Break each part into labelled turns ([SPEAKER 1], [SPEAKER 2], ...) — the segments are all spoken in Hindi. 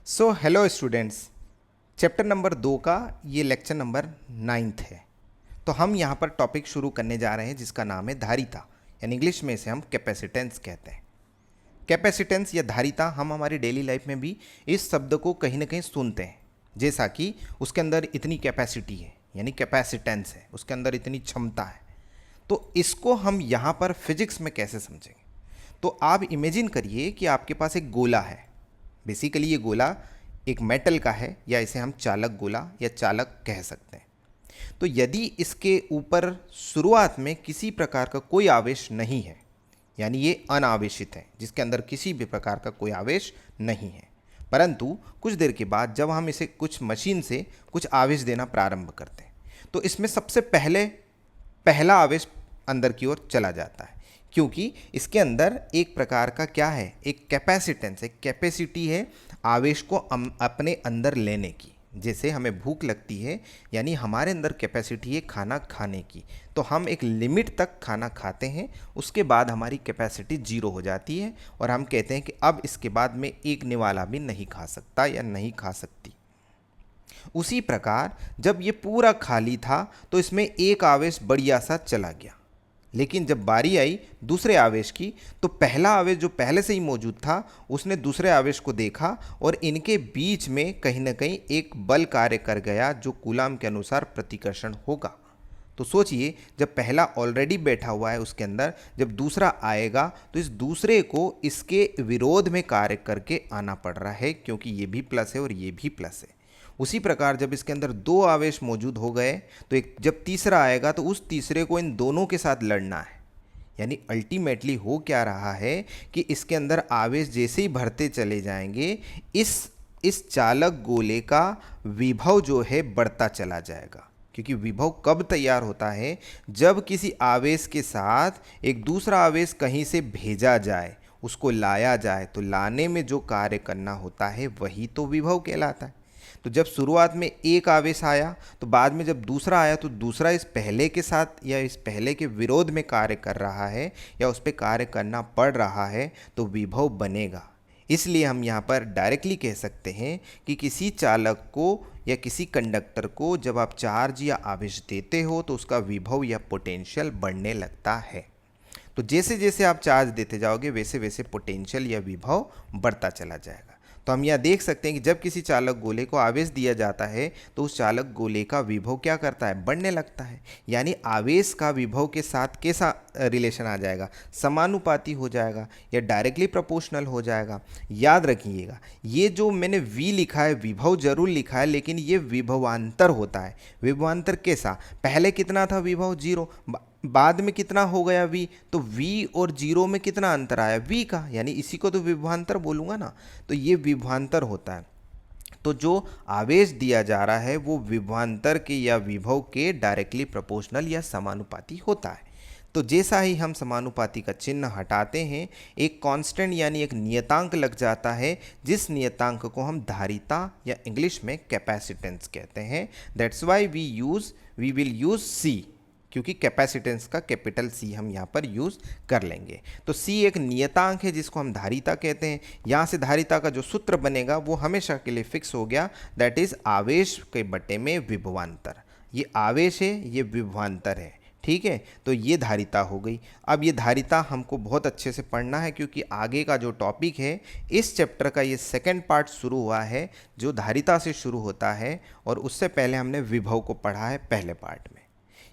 [SPEAKER 1] So hello students, chapter number 2 का ये लेक्चर नंबर 9 है। तो हम यहाँ पर टॉपिक शुरू करने जा रहे हैं जिसका नाम है धारिता, यानी इंग्लिश में इसे हम कैपेसिटेंस कहते हैं। कैपेसिटेंस या धारिता हम हमारी डेली लाइफ में भी इस शब्द को कहीं ना कहीं सुनते हैं, जैसा कि उसके अंदर इतनी कैपेसिटी है, यानी कैपेसिटेंस है, उसके अंदर इतनी क्षमता है। तो इसको हम यहाँ पर फिजिक्स में कैसे समझेंगे? तो आप इमेजिन करिए कि आपके पास एक गोला है। बेसिकली ये गोला एक मेटल का है, या इसे हम चालक गोला या चालक कह सकते हैं। तो यदि इसके ऊपर शुरुआत में किसी प्रकार का कोई आवेश नहीं है, यानी ये अनावेशित है, जिसके अंदर किसी भी प्रकार का कोई आवेश नहीं है, परंतु कुछ देर के बाद जब हम इसे कुछ मशीन से कुछ आवेश देना प्रारंभ करते हैं, तो इसमें सबसे पहला आवेश अंदर की ओर चला जाता है, क्योंकि इसके अंदर एक प्रकार का क्या है, एक कैपेसिटेंस, एक कैपेसिटी है आवेश को अपने अंदर लेने की। जैसे हमें भूख लगती है, यानी हमारे अंदर कैपेसिटी है खाना खाने की, तो हम एक लिमिट तक खाना खाते हैं, उसके बाद हमारी कैपेसिटी जीरो हो जाती है और हम कहते हैं कि अब इसके बाद में एक निवाला भी नहीं खा सकता या नहीं खा सकती। उसी प्रकार जब ये पूरा खाली था तो इसमें एक आवेश बढ़िया सा चला गया, लेकिन जब बारी आई दूसरे आवेश की, तो पहला आवेश जो पहले से ही मौजूद था उसने दूसरे आवेश को देखा और इनके बीच में कहीं ना कहीं एक बल कार्य कर गया जो कूलाम के अनुसार प्रतिकर्षण होगा। तो सोचिए, जब पहला ऑलरेडी बैठा हुआ है उसके अंदर, जब दूसरा आएगा तो इस दूसरे को इसके विरोध में कार्य करके आना पड़ रहा है, क्योंकि ये भी प्लस है और ये भी प्लस है। उसी प्रकार जब इसके अंदर दो आवेश मौजूद हो गए, तो एक जब तीसरा आएगा तो उस तीसरे को इन दोनों के साथ लड़ना है। यानी अल्टीमेटली हो क्या रहा है कि इसके अंदर आवेश जैसे ही भरते चले जाएंगे, इस चालक गोले का विभव जो है बढ़ता चला जाएगा। क्योंकि विभव कब तैयार होता है? जब किसी आवेश के साथ एक दूसरा आवेश कहीं से भेजा जाए, उसको लाया जाए, तो लाने में जो कार्य करना होता है वही तो विभव कहलाता है। तो जब शुरुआत में एक आवेश आया, तो बाद में जब दूसरा आया तो दूसरा इस पहले के साथ या इस पहले के विरोध में कार्य कर रहा है या उस पर कार्य करना पड़ रहा है, तो विभव बनेगा। इसलिए हम यहाँ पर डायरेक्टली कह सकते हैं कि किसी चालक को या किसी कंडक्टर को जब आप चार्ज या आवेश देते हो तो उसका विभव या पोटेंशियल बढ़ने लगता है। तो जैसे जैसे आप चार्ज देते जाओगे वैसे वैसे पोटेंशियल या विभव बढ़ता चला जाएगा। तो हम यहाँ देख सकते हैं कि जब किसी चालक गोले को आवेश दिया जाता है तो उस चालक गोले का विभव क्या करता है? बढ़ने लगता है। यानी आवेश का विभव के साथ कैसा रिलेशन आ जाएगा? समानुपाती हो जाएगा या डायरेक्टली प्रोपोर्शनल हो जाएगा। याद रखिएगा, ये जो मैंने v लिखा है, विभव जरूर लिखा है, लेकिन ये विभवांतर होता है। विभवांतर कैसा? पहले कितना था विभव? 0, बाद में कितना हो गया v, तो v और 0 में कितना अंतर आया? v का, यानी इसी को तो विभवांतर बोलूँगा ना। तो ये विभवांतर होता है। तो जो आवेश दिया जा रहा है वो विभवांतर के या विभव के डायरेक्टली प्रोपोर्शनल या समानुपाती होता है। तो जैसा ही हम समानुपाती का चिन्ह हटाते हैं, एक कांस्टेंट यानी एक नियतांक लग जाता है, जिस नियतांक को हम धारिता या इंग्लिश में कैपेसिटेंस कहते हैं। That's why we will use C, क्योंकि कैपेसिटेंस का कैपिटल C हम यहाँ पर यूज़ कर लेंगे। तो C एक नियतांक है जिसको हम धारिता कहते हैं। यहाँ से धारिता का जो सूत्र बनेगा वो हमेशा के लिए फिक्स हो गया, दैट इज़ आवेश के बटे में विभवांतर। ये आवेश है, ये विभवांतर है, ठीक है। तो ये धारिता हो गई। अब ये धारिता हमको बहुत अच्छे से पढ़ना है, क्योंकि आगे का जो टॉपिक है, इस चैप्टर का ये सेकंड पार्ट शुरू हुआ है जो धारिता से शुरू होता है, और उससे पहले हमने विभव को पढ़ा है पहले पार्ट में।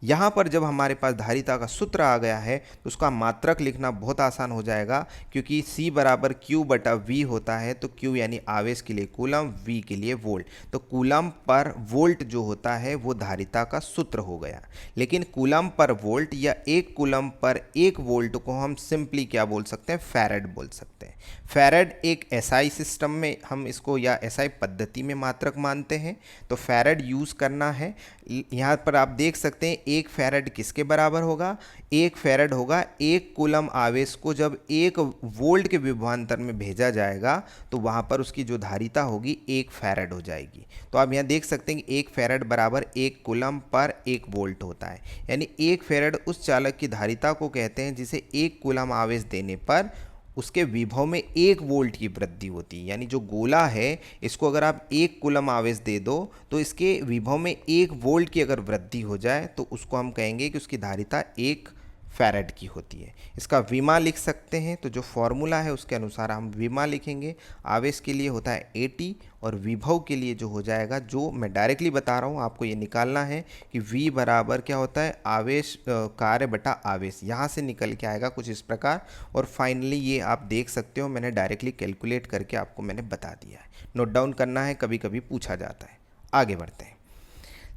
[SPEAKER 1] यहाँ पर जब हमारे पास धारिता का सूत्र आ गया है तो उसका मात्रक लिखना बहुत आसान हो जाएगा, क्योंकि C बराबर Q बटा V होता है। तो Q यानी आवेश के लिए कूलम, V के लिए वोल्ट। तो कूलम पर वोल्ट जो होता है वो धारिता का सूत्र हो गया। लेकिन कूलम पर वोल्ट या एक कूलम पर एक वोल्ट को हम सिंपली क्या बोल सकते हैं? फैरेड बोल सकते हैं। फैरेड एक SI सिस्टम में हम इसको या SI पद्धति में मात्रक मानते हैं, तो फैरेड यूज़ करना है। यहाँ पर आप देख सकते हैं एक फैरेड किसके बराबर होगा? एक फैरेड होगा एक कूलम आवेश को जब 1 वोल्ट के विभवांतर में भेजा जाएगा, तो वहाँ पर उसकी जो धारिता होगी 1 फैरेड हो जाएगी। तो आप यहाँ देख सकते हैं कि 1 फैरेड बराबर 1 कूलम पर 1 वोल्ट होता है। यानी 1 फैरेड उस चालक की धारिता को कहते हैं जिसे 1 कूलम आवेश देने पर उसके विभव में 1 वोल्ट की वृद्धि होती है। यानी जो गोला है इसको अगर आप 1 कूलम आवेश दे दो तो इसके विभव में 1 वोल्ट की अगर वृद्धि हो जाए तो उसको हम कहेंगे कि उसकी धारिता 1 फैरेड की होती है। इसका विमा लिख सकते हैं, तो जो फॉर्मूला है उसके अनुसार हम विमा लिखेंगे। आवेश के लिए होता है AT और विभव के लिए जो हो जाएगा, जो मैं डायरेक्टली बता रहा हूँ, आपको ये निकालना है कि V बराबर क्या होता है, आवेश कार्य बटा आवेश। यहाँ से निकल के आएगा कुछ इस प्रकार। और फाइनली ये आप देख सकते हो, मैंने डायरेक्टली कैलकुलेट करके आपको मैंने बता दिया है। नोट डाउन करना है, कभी कभी पूछा जाता है। आगे बढ़ते हैं।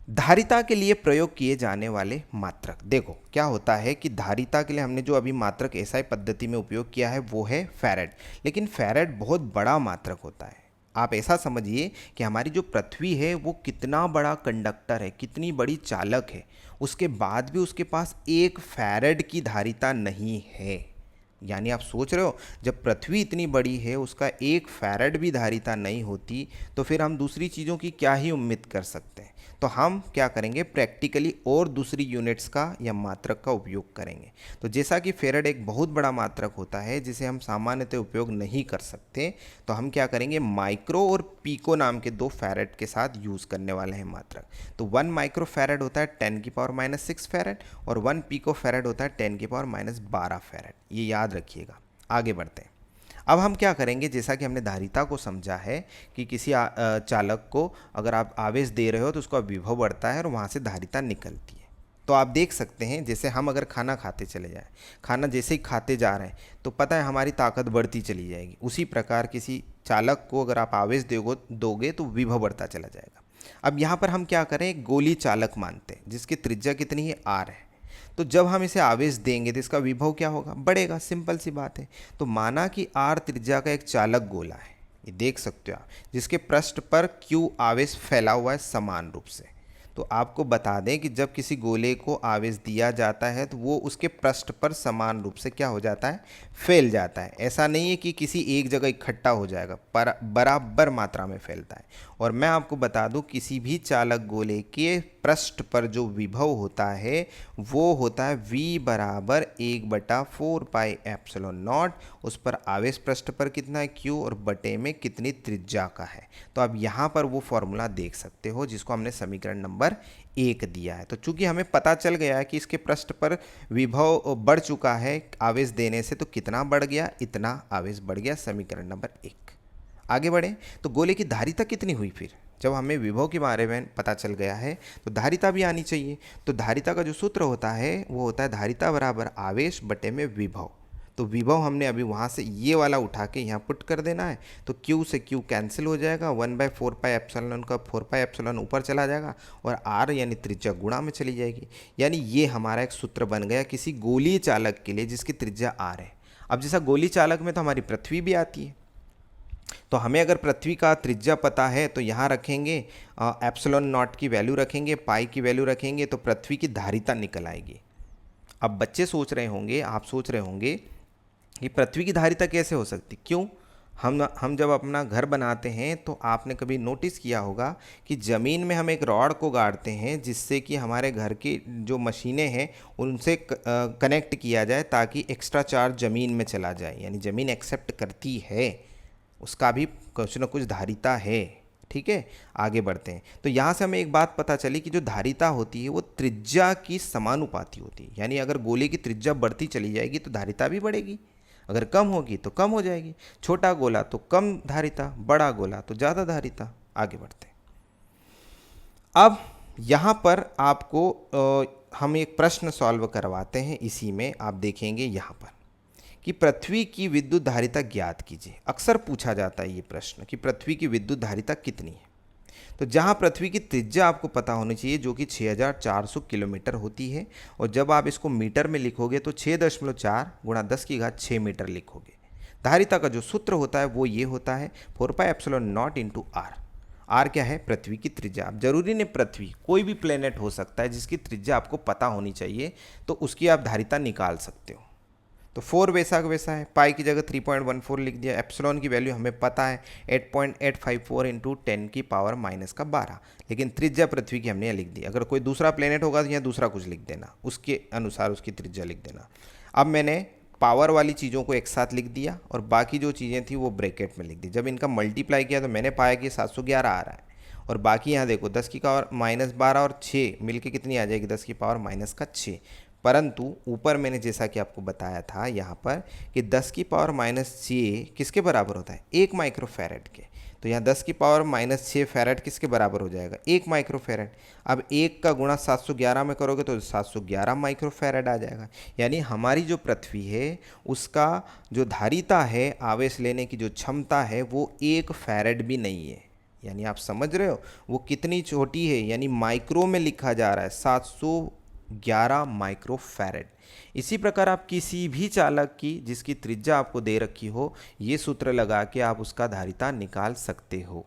[SPEAKER 1] धारिता के लिए प्रयोग किए जाने वाले मात्रक। देखो क्या होता है कि धारिता के लिए हमने जो अभी मात्रक SI पद्धति में उपयोग किया है वो है फैरेड। लेकिन फैरेड बहुत बड़ा मात्रक होता है। आप ऐसा समझिए कि हमारी जो पृथ्वी है वो कितना बड़ा कंडक्टर है, कितनी बड़ी चालक है, उसके बाद भी उसके पास 1 फैरेड की धारिता नहीं है। यानी आप सोच रहे हो, जब पृथ्वी इतनी बड़ी है उसका 1 फैरेड भी धारिता नहीं होती तो फिर हम दूसरी चीज़ों की क्या ही उम्मीद कर सकते हैं। तो हम क्या करेंगे, प्रैक्टिकली और दूसरी यूनिट्स का या मात्रक का उपयोग करेंगे। तो जैसा कि फैरेड एक बहुत बड़ा मात्रक होता है जिसे हम सामान्यतः उपयोग नहीं कर सकते, तो हम क्या करेंगे, माइक्रो और पीको नाम के 2 फैरेड के साथ यूज़ करने वाले हैं मात्रक। तो 1 माइक्रो फैरेड होता है 10⁻⁻6 फैरेड और 1 पिको फैरेड होता है 10⁻12 फैरेड। ये याद रखिएगा। आगे बढ़ते हैं। अब हम क्या करेंगे, जैसा कि हमने धारिता को समझा है कि किसी चालक को अगर आप आवेश दे रहे हो तो उसका विभव बढ़ता है और वहाँ से धारिता निकलती है। तो आप देख सकते हैं, जैसे हम अगर खाना खाते चले जाएं, खाना जैसे ही खाते जा रहे हैं तो पता है हमारी ताकत बढ़ती चली जाएगी। उसी प्रकार किसी चालक को अगर आप आवेश दोगे तो विभव बढ़ता चला जाएगा। अब यहाँ पर हम क्या करें, एक गोली चालक मानते हैं जिसकी त्रिज्या कितनी है, R है। तो जब हम इसे आवेश देंगे तो इसका विभव क्या होगा, बढ़ेगा। सिंपल सी बात है। तो माना कि R त्रिज्या का एक चालक गोला है, ये देख सकते हो आप, जिसके पृष्ठ पर Q आवेश फैला हुआ है समान रूप से। तो आपको बता दें कि जब किसी गोले को आवेश दिया जाता है तो वो उसके पृष्ठ पर समान रूप से क्या हो जाता है, फैल जाता है। ऐसा नहीं है कि किसी एक जगह इकट्ठा हो जाएगा, पर बराबर मात्रा में फैलता है। और मैं आपको बता दूं, किसी भी चालक गोले के पृष्ठ पर जो विभव होता है वो होता है V बराबर 1/4πε0। उस पर आवेश पृष्ठ पर कितना है, Q, और बटे में कितनी त्रिज्या का है। तो अब यहाँ पर वो फॉर्मूला देख सकते हो जिसको हमने समीकरण नंबर 1 दिया है। तो चूंकि हमें पता चल गया है कि इसके पृष्ठ पर विभव बढ़ चुका है आवेश देने से, तो कितना बढ़ गया, इतना आवेश बढ़ गया। समीकरण नंबर 1। आगे बढ़े तो गोले की धारिता कितनी हुई। फिर जब हमें विभव के बारे में पता चल गया है तो धारिता भी आनी चाहिए। तो धारिता का जो सूत्र होता है वो होता है धारिता बराबर आवेश बटे में विभव। तो विभव हमने अभी वहाँ से ये वाला उठा के यहाँ पुट कर देना है। तो Q से Q कैंसिल हो जाएगा, 1/4πε का 4πε ऊपर चला जाएगा और R यानी त्रिज्या गुणा में चली जाएगी। यानी ये हमारा एक सूत्र बन गया किसी गोलीय चालक के लिए जिसकी त्रिज्या R है। अब जैसा गोलीय चालक में तो हमारी पृथ्वी भी आती है, तो हमें अगर पृथ्वी का त्रिज्या पता है तो यहाँ रखेंगे ε0 की वैल्यू रखेंगे, पाई की वैल्यू रखेंगे, तो पृथ्वी की धारिता निकल आएगी। अब बच्चे सोच रहे होंगे, आप सोच रहे होंगे कि पृथ्वी की धारिता कैसे हो सकती, क्यों। हम जब अपना घर बनाते हैं तो आपने कभी नोटिस किया होगा कि ज़मीन में हम एक रॉड को गाड़ते हैं जिससे कि हमारे घर की जो मशीनें हैं उनसे कनेक्ट किया जाए ताकि एक्स्ट्रा चार्ज ज़मीन में चला जाए। यानी ज़मीन एक्सेप्ट करती है, उसका भी कुछ न कुछ धारिता है। ठीक है, आगे बढ़ते हैं। तो यहाँ से हमें एक बात पता चली कि जो धारिता होती है वो त्रिज्या की समानुपाती होती है। यानी अगर गोले की त्रिज्या बढ़ती चली जाएगी तो धारिता भी बढ़ेगी, अगर कम होगी तो कम हो जाएगी। छोटा गोला तो कम धारिता, बड़ा गोला तो ज़्यादा धारिता। आगे बढ़ते हैं। अब यहाँ पर आपको हम एक प्रश्न सॉल्व करवाते हैं। इसी में आप देखेंगे यहाँ पर कि पृथ्वी की विद्युत धारिता ज्ञात कीजिए। अक्सर पूछा जाता है ये प्रश्न कि पृथ्वी की विद्युत धारिता कितनी है। तो जहाँ पृथ्वी की त्रिज्या आपको पता होनी चाहिए जो कि 6400 किलोमीटर होती है, और जब आप इसको मीटर में लिखोगे तो 6.4 गुणा 10⁶ मीटर लिखोगे। धारिता का जो सूत्र होता है वो ये होता है 4πε0 इंटू R। R क्या है, पृथ्वी की त्रिज्या। अब जरूरी नहीं पृथ्वी, कोई भी प्लेनेट हो सकता है जिसकी त्रिज्या आपको पता होनी चाहिए, तो उसकी आप धारिता निकाल सकते हो। तो 4 वैसा का वैसा है, पाई की जगह 3.14 लिख दिया। एप्सिलॉन की वैल्यू हमें पता है 8.854 इंटू 10⁻⁻12, लेकिन त्रिज्या पृथ्वी की हमने यहाँ लिख दी। अगर कोई दूसरा प्लेनेट होगा तो यहाँ दूसरा कुछ लिख देना, उसके अनुसार उसकी त्रिज्या लिख देना। अब मैंने पावर वाली चीज़ों को एक साथ लिख दिया और बाकी जो चीज़ें थी वो ब्रैकेट में लिख दी। जब इनका मल्टीप्लाई किया तो मैंने पाया कि 711 आ रहा है, और बाकी यहाँ देखो 10 की पावर -12 और 6 मिलके कितनी आ जाएगी, 10 की पावर -6। परंतु ऊपर मैंने जैसा कि आपको बताया था यहाँ पर कि 10 की पावर -6 किसके बराबर होता है, 1 माइक्रोफैरेड के। तो यहाँ 10 की पावर -6 फैरेड किसके बराबर हो जाएगा, 1 माइक्रोफैरेड। अब 1 का गुणा 711 में करोगे तो 711 माइक्रोफैरेड आ जाएगा। यानी हमारी जो पृथ्वी है उसका जो धारिता है, आवेश लेने की जो क्षमता है, वो 1 फैरेड भी नहीं है। यानी आप समझ रहे हो वो कितनी छोटी है, यानी माइक्रो में लिखा जा रहा है, 711 माइक्रोफैरेड। इसी प्रकार आप किसी भी चालक की जिसकी त्रिज्या आपको दे रखी हो, ये सूत्र लगा के आप उसका धारिता निकाल सकते हो।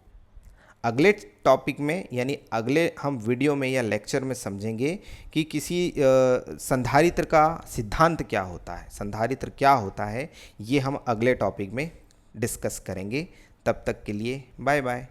[SPEAKER 1] अगले टॉपिक में यानी अगले हम वीडियो में या लेक्चर में समझेंगे कि किसी संधारित्र का सिद्धांत क्या होता है, संधारित्र क्या होता है, ये हम अगले टॉपिक में डिस्कस करेंगे। तब तक के लिए बाय बाय।